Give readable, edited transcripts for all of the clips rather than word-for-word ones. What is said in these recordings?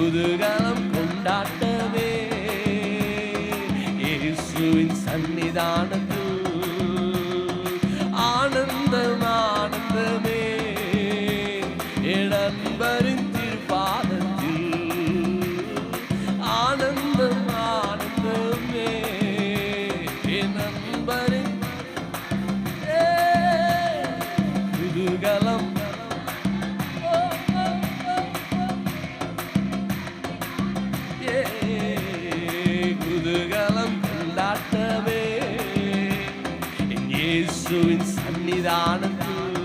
குதூகலம் கொண்டாட்டமே இயேசுவின் சன்னிதானத்தில் ஆனந்தம் ஆனந்தமே என் நண்பரின் திருப்பாதத்தில் ஆனந்தம் ஆனந்தமே என் நண்பரின் குதூகலம் குதூகலம் கொண்டாட்டமே இயேசுவின் சன்னிதானத்தில்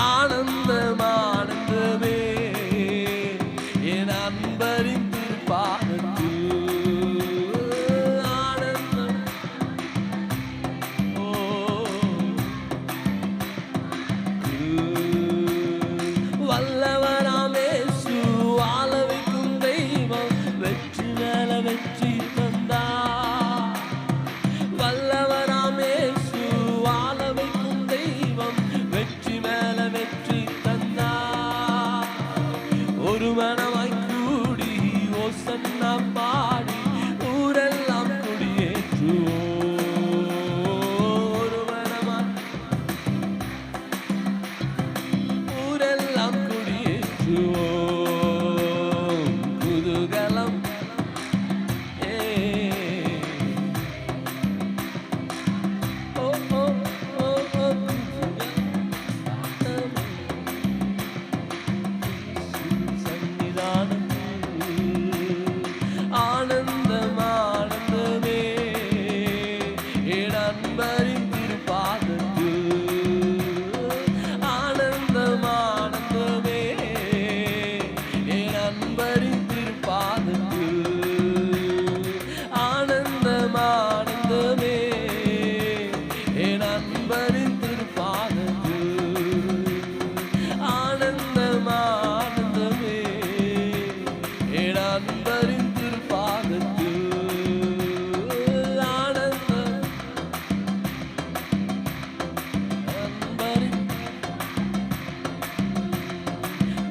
ஆனந்தம் ஆனந்தமே என் அன்பரின் திருப்பாதத்தில் ஆனந்தம் வல்லவராம் இயேசு வாழ வைக்கும் தெய்வம் வெற்றி மேல வெற்றி தந்தா வல்லவராம் இயேசு வாழ வைக்கும் தெய்வம் வெற்றி மேல வெற்றி தந்தா ஒரு மனமாய் கூடி ஓசன்னா பாடி ஊரெல்லாம் கொடியேற்றுவோம் ஒரு மனமாய் ஊரெல்லாம் கொடியேற்றுவோம் குதூகலம் ஆனந்தம் ஆனந்தமே என் அன்பரின் திருப்பாதத்தில் ஆனந்தம் ஆனந்தமே என் அன்பரின் திருப்பாதத்தில் ஆனந்தம் ஆனந்தமே என் அன்பரின் திருப்பாதத்தில் ஆனந்தம் ஆனந்தமே என் அன்பரின் திருப்பாதத்தில் ஆனந்தம் அன்பரின்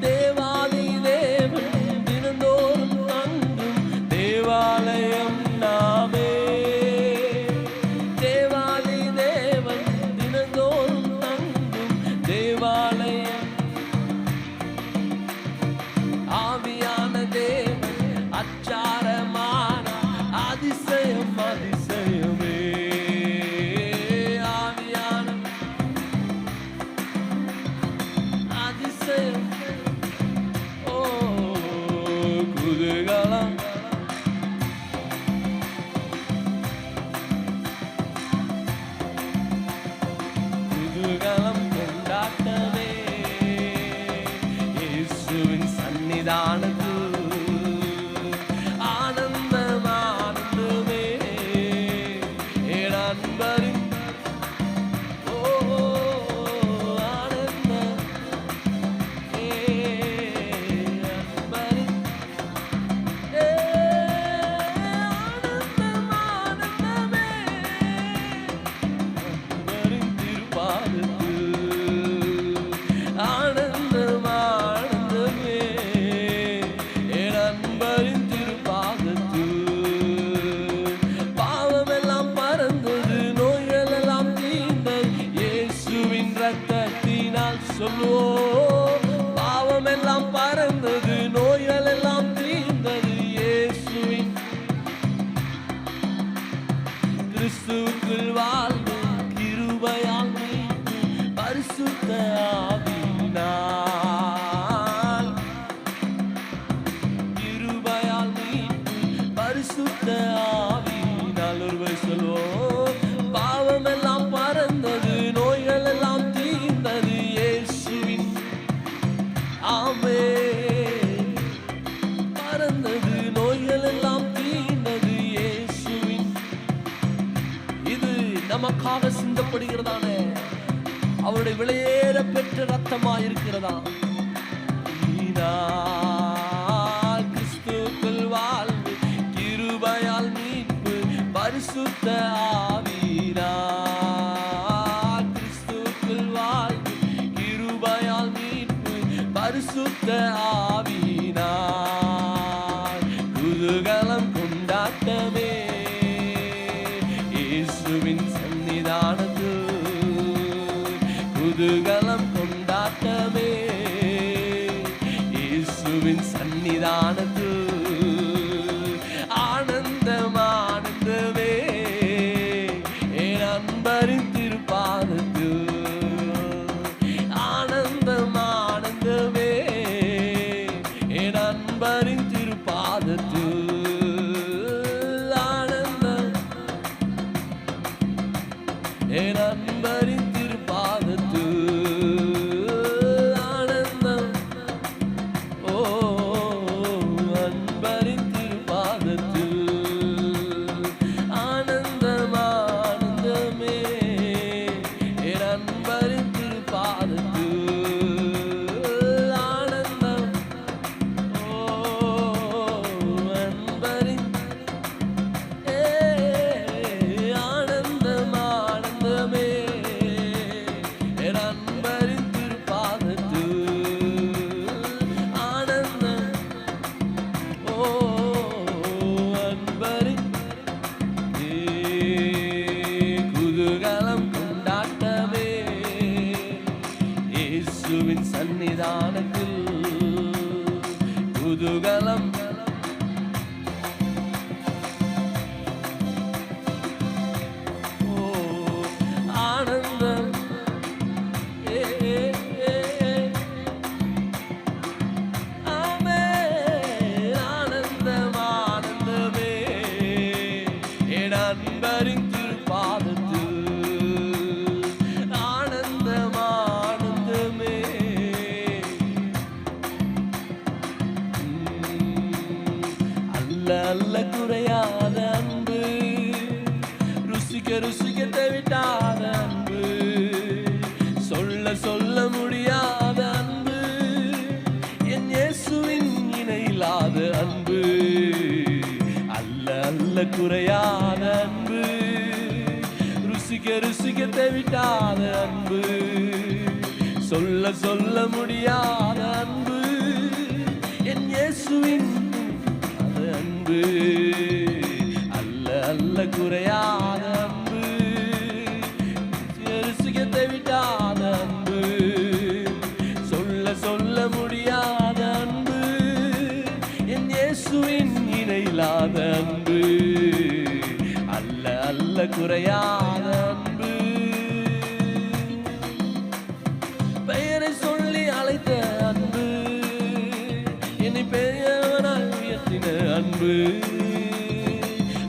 தேவாதி தேவன் தினந்தோறும் தங்கும் தேவாலயம் நாமே தேவாதி தேவன் தினந்தோறும் தங்கும் தேவாலயம் ஆவியான தேவன் அச்சாரமான அதிசயம் அதிசயமே ஆவியான அதிசயம் குதூகலம் குதூகலம் கொண்டாட்டமே இயேசுவின் சன்னிதானத்தில் ஆனந்தம் ஆனந்தமே என் அன்பரின் ஆனந்தம் அன்பரின் ஆனந்தம் ஆனந்தமே அன்பரின் திருப்பாதத்தில் ஆனந்தம் ஆனந்தமே என் அன்பரின் திருப்பாதத்தில் பாவமெல்லாம் பறந்தது நோய்கள் எல்லாம் தீர்ந்தது இயேசுவின் ரத்தத்தினால் சொல்லுவோம் பாவமெல்லாம் பறந்தது நோய்கள் எல்லாம் தீர்ந்தது இயேசுவின் கிறிஸ்துவுக்குள் வாழ்ந்து கிருபையால் மீட்டு பரிசுத்த ஆவியினால் கிருபையால் மீட்டு பரிசுத்த ஆவியினால் ஒருவர் சொல்வோம் பாவமெல்லாம் பறந்தது நோய்கள் எல்லாம் தீர்ந்தது இயேசுவின் ஆமே பறந்தது நோய்கள் எல்லாம் தீர்ந்தது இயேசுவின் இது நமக்காக சிந்தப்படுகிறதான அவருடைய விலையேற பெற்ற ரத்தமாய் இருக்கிறதா கிறிஸ்துவுக்குள் வாழ்வு கிருபையால் மீட்பு பரிசுத்த ஆவியினால் கிறிஸ்துவுக்குள் வாழ்வு கிருபையால் மீட்பு பரிசுத்த ஆவியினால் இயேசுவின் சன்னிதானத்தில் ஆனந்தம் ஆனந்தமே என் அன்பரின் திருப்பாதத்தில் ஆனந்தம் ஆனந்தமே என் அன்பரின் திருப்பாதத்தில் ஆனந்தம் என் அன்பரின் திருப்பாதத்தில் ஆனந்தம் ஓ அன்பரின் திருப்பாதத்தில் ஆனந்தம் ஆனந்தமே என் அன்பரின் திருப்பாதத்தில் ஆனந்தம் ஓ அன்பரின் ஆனந்தம் ஆனந்தமே என் அன்பரின் திருப்பாதத்தில் ஆனந்தம் ஓ அன்பரின் குதூகலம் கொண்டாட்டமே இயேசுவின் சன்னிதானத்தில் குதூகலம் ஓ ஆனந்தம் ஆமே ஆனந்தம் ஆனந்தமே என் அன்பரின் திருப்பாதத்தில் ஆனந்தம் ஆனந்தமே அல்ல அல்ல குறையாத அன்பு ருசிக்க ருசிக்க தவிட்டாத அன்பு சொல்ல சொல்ல முடியாத அன்பு என் இயேசுவின் இணையில்லாத அன்பு அல்ல அல்ல குறையாத அன்பு ருசிக்க ருசிக்க தவிட்டாத அன்பு சொல்ல சொல்ல முடியாத அன்பு என் இயேசுவின் அது அன்பு அல்ல அல்ல குறையாத அன்பு ருசிக்க விட்டாத அன்பு சொல்ல சொல்ல முடியாத அன்பு என் இயேசுவின் இணையில்லாத அன்பு அல்ல அல்ல குறையாத அன்பு பெயரை சொல்லி அழைத்த அன்பு என்னை பெரியவனாய் உயர்த்தின அன்பு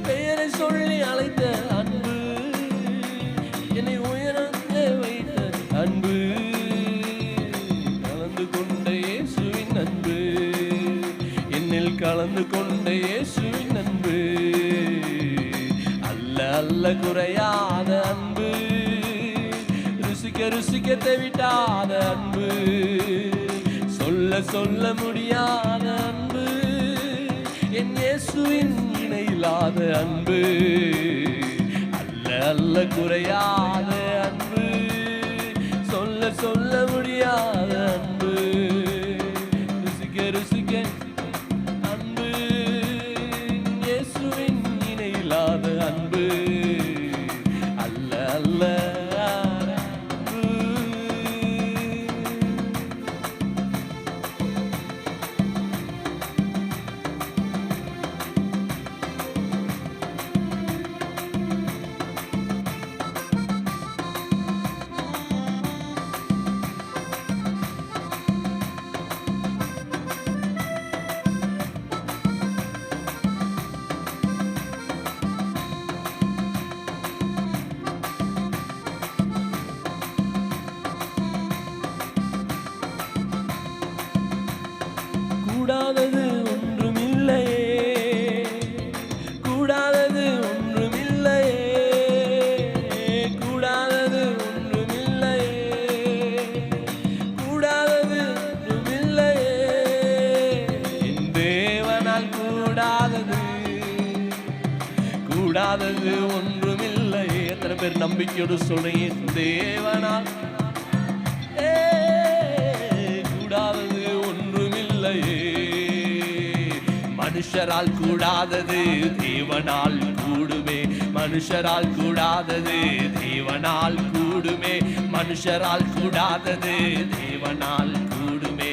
பெயரை சொல்லி அழைத்த அன்பு என்னை உயர்ந்த வைத்த அன்பு கலந்து கொண்ட இயேசுவின் அன்பு என்னில் கலந்து கொண்ட இயேசுவின் அன்பு அல்ல அல்ல குறையாத அன்பு ருசிக்க ருசிக்க தவிட்டாத அன்பு சொல்ல சொல்ல முடியாத அன்பு என் இயேசுவின் இணையில்லாத அன்பு அல்ல அல்ல குறையாத அன்பு சொல்ல சொல்ல முடியாத அன்பு ருசிக்க ருசிக்க அன்பு இயேசுவின் இணையில்லாத அன்பு அல்ல அல்ல அன்பு. கூடாதது ஒன்றுமில்லையே கூடாதது ஒன்றுமில்லையே கூடாதது ஒன்றுமில்லையே கூடாதது ஒன்றுமில்லையே என் தேவனால் கூடாதது கூடாதது ஒன்றுமில்லையே எத்தனை பேர் நம்பிக்கையோடு சொல்றீங்க என் தேவனால் கூடாதது ஒன்றுமில்லையே மனுஷரால் கூடாதது தேவனால் கூடுமே மனுஷரால் கூடாதது தேவனால் கூடுமே மனுஷரால் கூடாதது தேவனால் கூடுமே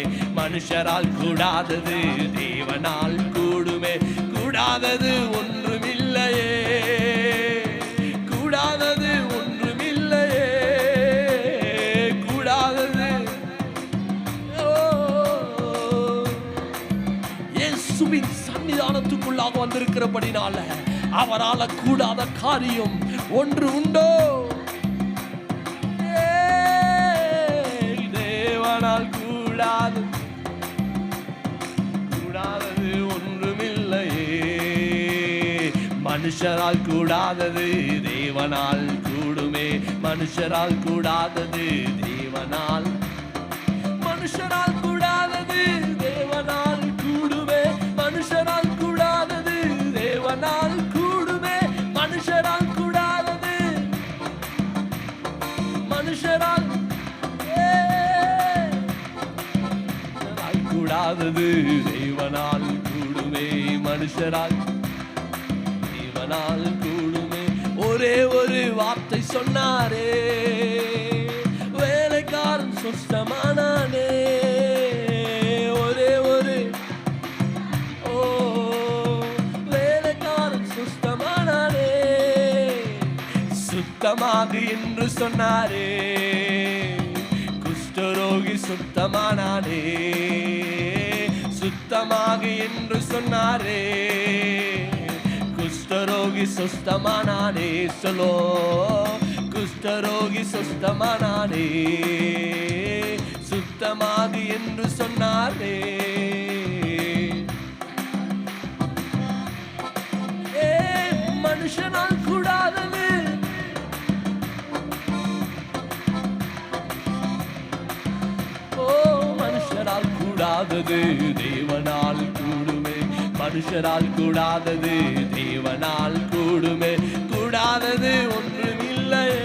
மனுஷரால் கூடாதது தேவனால் கூடுமே. கூடாதது ஒன்றுமில்லையே, கூடாதது ஒன்றுமில்லையே, கூடாதது. இயேசுவின் சன்னிதானத்துக்குள்ளாக வந்திருக்கிறபடினால அவரால் கூடாத காரியம் ஒன்று உண்டோ? தேவனால் கூடாது கூடாதது ஒன்றுமில்லையே. மனுஷரால் கூடாதது தேவனால் கூடுமே. மனுஷரால் கூடாதது தேவனால், மனுஷரால் கூடாதது தேவனால் கூடுமே. மனுஷரால் கூடாதது தேவனால் கூடுமே. மனுஷரால் கூடாதது, மனுஷரால் கூடாதது தேவனால் கூடுமே. மனுஷரால் தேவனால் கூடுமே. ஒரே ஒரு வார்த்தை சொன்னாரே, வேலைக்காரன் சுத்தமானானே. ஒரே ஒரு வேலைக்காரன் சுத்தமானானே. சுத்தமாக என்று சொன்னாரே, குஷ்டரோகி சுத்தமானானே. சுத்தமாக என்று சொன்னாரே, குஷ்டரோகி சுத்தமானானே. சொல்லோ, குஷ்டரோகி சுத்தமானானே. சுத்தமாக என்று சொன்னாரே. மனுஷனால் கூடாதது, மனுஷரால் கூடாதது தேவனால் கூடுமே. மனுஷரால் கூடாதது தேவனால் கூடுமே. கூடாதது ஒன்றுமில்லையே,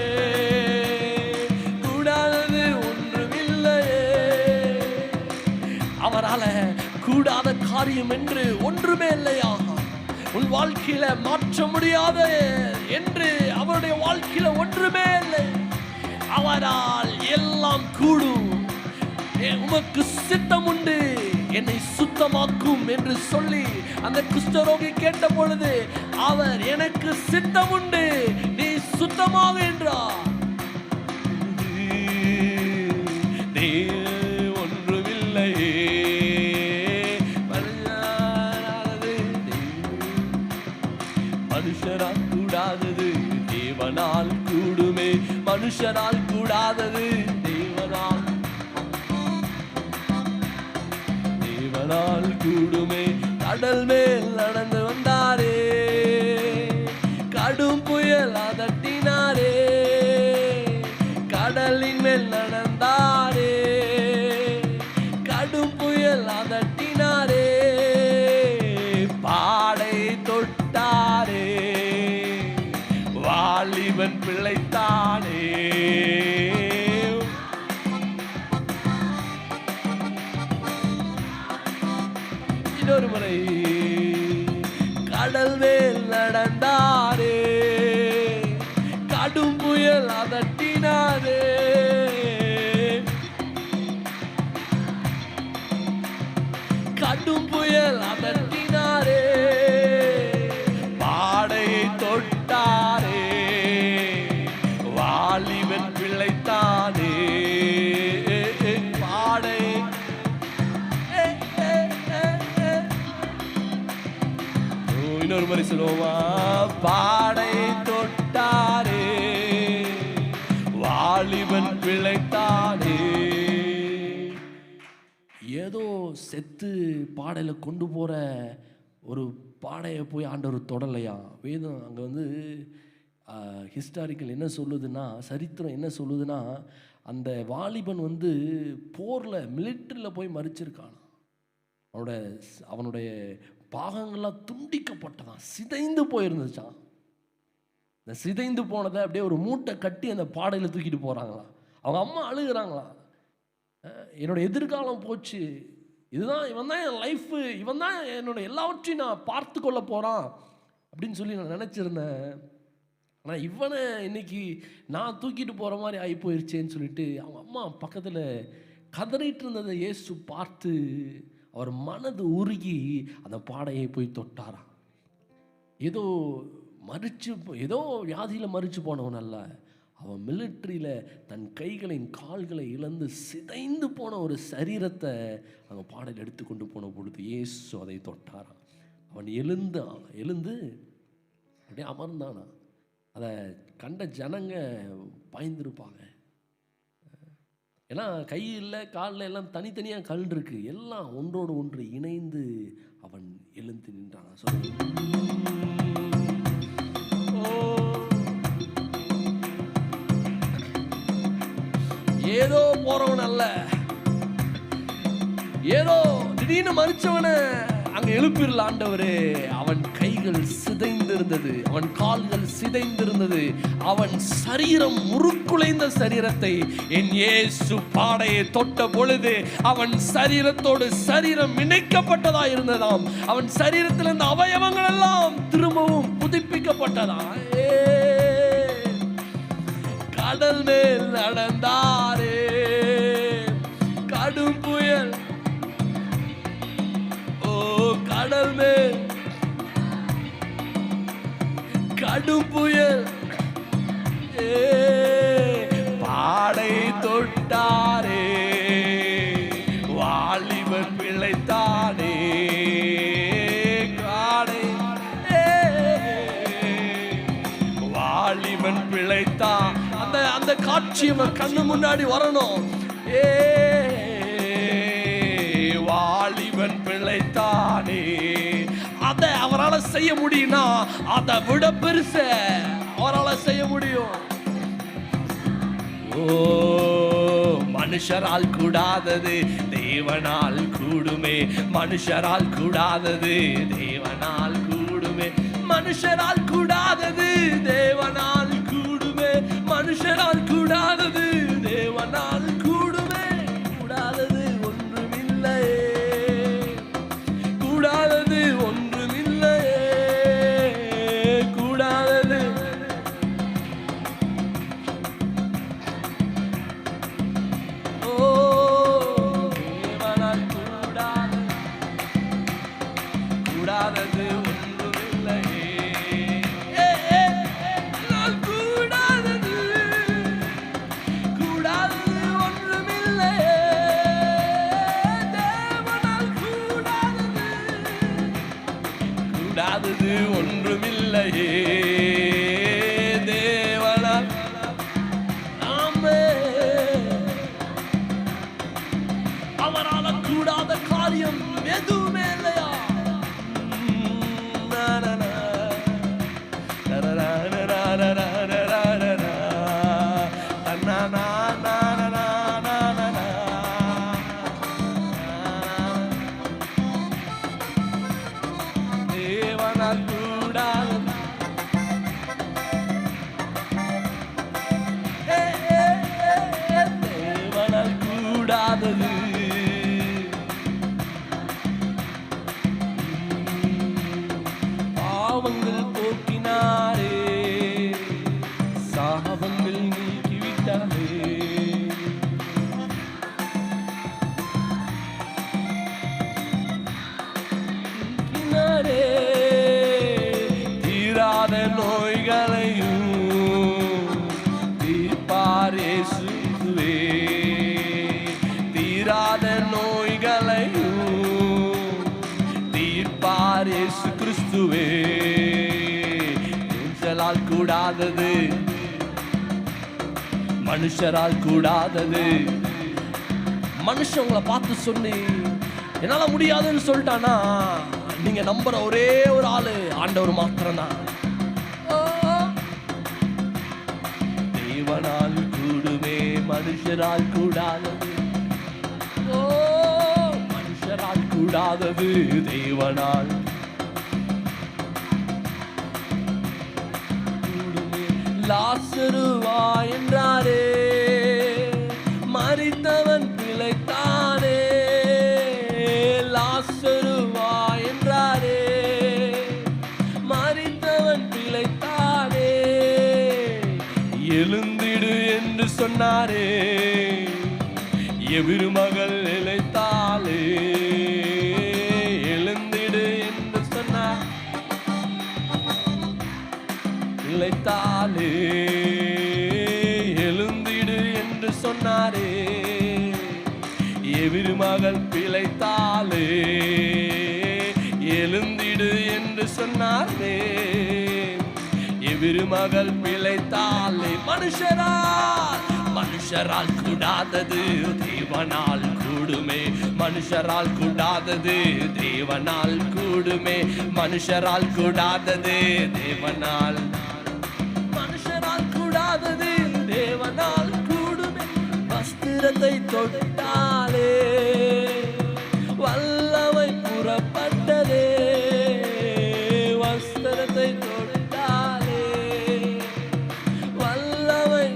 கூடாதது ஒன்றுமில்லையே. அவரால் கூடாத காரியம் என்று ஒன்றுமே இல்லையா? உன் வாழ்க்கையில மாற்ற முடியாத என்று அவருடைய வாழ்க்கையில ஒன்றுமே இல்லை. அவரால் எல்லாம் கூடும். உமக்கு சித்தம் உண்டு, என்னை சுத்தமாக்கும் என்று சொல்லி அந்த குஷ்டரோகி கேட்ட பொழுது அவர், எனக்கு சித்தம் உண்டு, நீ சுத்தமாக என்றார். ஒன்றுமில்லையே, மனுஷரால் கூடாதது தேவனால் கூடுமே. மனுஷரால் கூடாதது தேவனால் கூடுமே. கடல் மேல் நடந்து வந்தாரே, கடும் புயல் அதட்டினாரே. கடலின் மேல் நடந்தாரே, கடும் புயல் அதட்டினாரே. பாடை தொட்டாரே, வாலிபன் பிழைத்தானே. இன்னொரு முறை, கடல் மேல் நடந்தாரே, கடும் புயல் அதட்டினாரே. கடும் புயல் அதட்டினாரே. பாடையை தொட்டாரே, வாலிபன் பிழைத்தானே. பாடை இன்னொரு முறை சொல்லுவோமா? பாடை தொட்டாரே, வாலிபன் பிழைத்தானே. ஏதோ செத்து பாடையில கொண்டு போற ஒரு பாடையை போய் ஆண்டவர் தொடலையா. வேதம் அங்கே வந்து ஹிஸ்டாரிக்கல் என்ன சொல்லுதுன்னா, சரித்திரம் என்ன சொல்லுதுன்னா, அந்த வாலிபன் வந்து போரில் மிலிட்டரியில் போய் மறிச்சிருக்கான். அவனுடைய பாகங்கள்லாம் துண்டிக்கப்பட்டதான், சிதைந்து போயிருந்துச்சான். இந்த சிதைந்து போனதை அப்படியே ஒரு மூட்டை கட்டி அந்த பாடையில் தூக்கிட்டு போகிறாங்களாம். அவங்க அம்மா அழுகுறாங்களாம், என்னோட எதிர்காலம் போச்சு, இதுதான், இவன் தான் என் லைஃபு, இவன் தான் என்னோட எல்லாவற்றையும் நான் பார்த்து கொள்ள போகிறான் அப்படின்னு சொல்லி நான் நினச்சிருந்தேன். ஆனால் இவனை இன்னைக்கு நான் தூக்கிட்டு போகிற மாதிரி ஆகி போயிடுச்சேன்னு சொல்லிட்டு அவங்க அம்மா பக்கத்தில் கதறிட்டு இருந்ததை இயேசு பார்த்து அவர் மனது உருகி அந்த பாடையை போய் தொட்டாராம். ஏதோ ஏதோ வியாதியில் மறிச்சு போனவன் அல்ல, அவன் மிலிட்ரியில் தன் கைகளின் கால்களை இழந்து சிதைந்து போன ஒரு சரீரத்தை அங்கே பாடையில் எடுத்து கொண்டு போன பொழுது இயேசு அதை தொட்டாராம். அவன் எழுந்து அப்படியே அமர்ந்தானா. அதை கண்ட ஜனங்க பயந்துருப்பாங்க. ஏன்னா கையில் காலில் எல்லாம் தனித்தனியாக கல் இருக்கு, எல்லாம் ஒன்றோடு ஒன்று இணைந்து அவன் எழுந்து நின்றான். ஏதோ போறவன் அல்ல, ஏதோ திடீர்னு மறிச்சவனை அங்க எழுப்பிடல ஆண்டவரே. அவன் கைகள் சிதைந்திருந்தது, அவன் கால்கள் சிதைந்திருந்தது, அவன் சரீரம் முறுக்குலைந்த சரீரத்தை என் இயேசு பாடையை தொட்ட பொழுது அவன் சரீரத்தோடு சரீரம் இணைக்கப்பட்டதா இருந்ததாம். அவன் சரீரத்தில் இருந்த அவயவங்கள் எல்லாம் திரும்பவும் புதுப்பிக்கப்பட்டதா. கடல் மேல் நடந்தாரே, கடும் புயல், கடல் மேல் கடும் புயல், பாடை தொட்டாரே, வாலிபன் பிழைத்தானே. காடை வாலிபன் பிழைத்தான். அந்த காட்சி கண்ணு முன்னாடி வரணும். வாலிபன் பிழைத்தானே. அதை அவரால் செய்ய முடியும்னா அதை விட பெருச அவரால் செய்ய முடியும். ஓ, மனுஷரால் கூடாதது தேவனால் கூடுமே, மனுஷரால் கூடாதது தேவனால் கூடுமே, மனுஷரால் கூடாதது தேவனால் கூடுமே, மனுஷரால் கூடாதது தேவனால் கூடுமே. கூடாதது ஒன்றுமில்லையே, கூடாதது ஒன்றுமில்லையே, கூடாதது. ஓ, தேவனால் கூடாதது, கூடாதது ஒன்றுமில்லையே, கூடாதது, கூடாதது ஒன்றுமில்லையே, தேவனால் கூடாதது, கூடாதது ஒன்றுமில்லையே, தேவனால். ஆமென். அவரால் கூடாத காரியம் எதுவுமே இல்லையா? தேவனால் கூடாது, தேவனால் கூடாதது. பாவங்கள் போக்கினாரே, சாபங்கள் நீக்கிவிட்டாரே. தீராத நோய்களையும் தீர்ப்பார் இயேசுவே, தீராத நோய்களையும் தீர்ப்பார் இயேசு கிறிஸ்துவே. மனுஷரால் கூடாதது, மனுஷரால் கூடாதது. மனுஷங்களை பார்த்து சொல்லி என்னால முடியாதுன்னு சொல்லிட்டானா, நீங்க நம்புற ஒரே ஒரு ஆளு ஆண்டவர் மாத்திரம்தான். தேவனால் கூடுமே, மனுஷரால் கூடாதது. ஓ, மனுஷரால் கூடாதது தேவனால் கூடுமே. லாசரு வா என்றாரே, மரித்தவன் பிழைத்தானே. லாசரு வா என்றாரே, மரித்தவன் பிழைத்தானே. எழுந்திடு என்று சொன்னாரே, எவ்விரு மகள் இளைத்தாலே எழுந்திடு என்று சொன்னார். இளைத்தாலே எழுந்திடு என்று சொன்னாரே. எவ்விரு மகள் பிழைத்தாலே எழுந்திடு என்று சொன்னாரே. எவ்விரு மகள் பிழைத்தாலே. மனுஷரால் கூடாதது தேவனால் கூடுமே. மனுஷரால் கூடாதது தேவனால் கூடுமே. மனுஷரால் கூடாதது தேவனால். மனுஷரால் கூடாதது தேவனால் கூடுமே. வஸ்திரத்தை தொட்டாலே வல்லமை புறப்பட்டதே. வஸ்திரத்தை தொட்டாலே வல்லமை.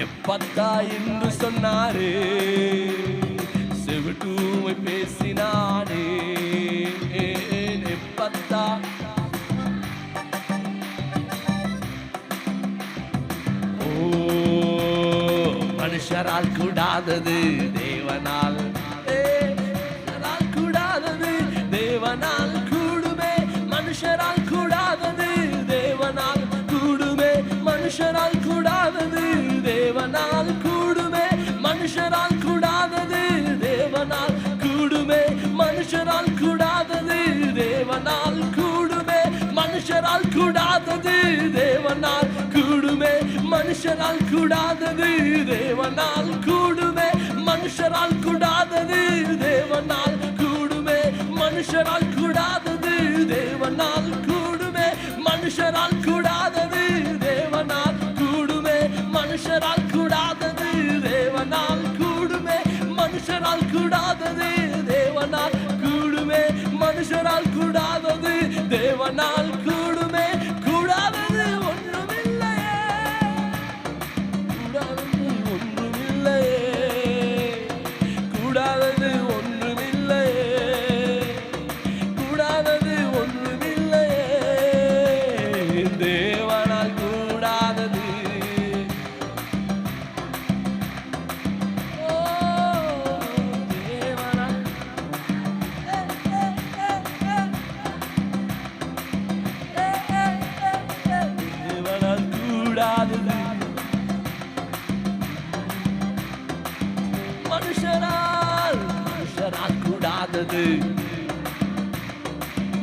எப்பத்தா என்று சொன்னாரே. செவிட்டூமை பேசினானே. எப்பத்தா மனுஷரால் கூடாதது தேவனால். மனுஷரால் கூடாதது தேவனால் கூடுமே. மனுஷரால் கூடாதது தேவனால் கூடுமே. மனுஷரால் கூடாதது தேவனால் கூடுமே. மனுஷரால் கூடாதது தேவனால் கூடுமே. மனுஷரால் கூடாதது தேவனால் கூடுமே. மனுஷரால் கூடாதது தேவனால் கூடுமே. மனுஷரால் கூடாதது தேவனால் கூடுமே. மனுஷரால் கூடாதது தேவனால் கூடுமே. மனுஷரால் கூடாதது தேவனால் கூடுமே. மனுஷரால் கூடாதது தேவனால் கூடுமே. மனுஷரால் கூடாதது தேவனால் கூடுமே. மனுஷரால் கூடாதது தேவனால் கூடுமே. மனுஷரால் கூடாதது தேவனால் கூடுமே. கூடாதது ஒன்றுமில்லையே. கூடாதது ஒன்றுமில்லையே. கூடாதது ஒன்றுமில்லையே. கூடாதது ஒன்றுமில்லையே. தேவனால் கூடாதது. தேவனால் தேவனால் கூடாதது. மனுஷரால் கூடாதது.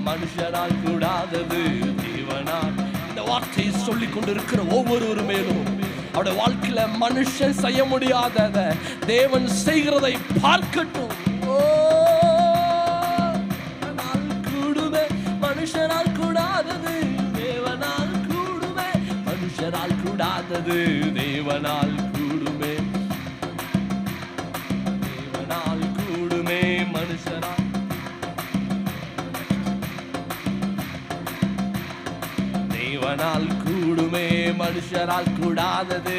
மனுஷரால் கூடாதது தேவனால். இந்த வார்த்தையை சொல்லிக் கொண்டிருக்கிற ஒவ்வொரு மேலும் அவருடைய வாழ்க்கையில மனுஷன் செய்ய முடியாதத தேவன் செய்கிறதை பார்க்கட்டும். கூடுமே. மனுஷரால் கூடாதது தேவனால் கூடுமே. மனுஷரால் கூடாதது தேவனால் கூடுமே. தேவனால் கூடுமே. மனுஷரால் தேவனால் கூடுமே. மனுஷரால் கூடாதது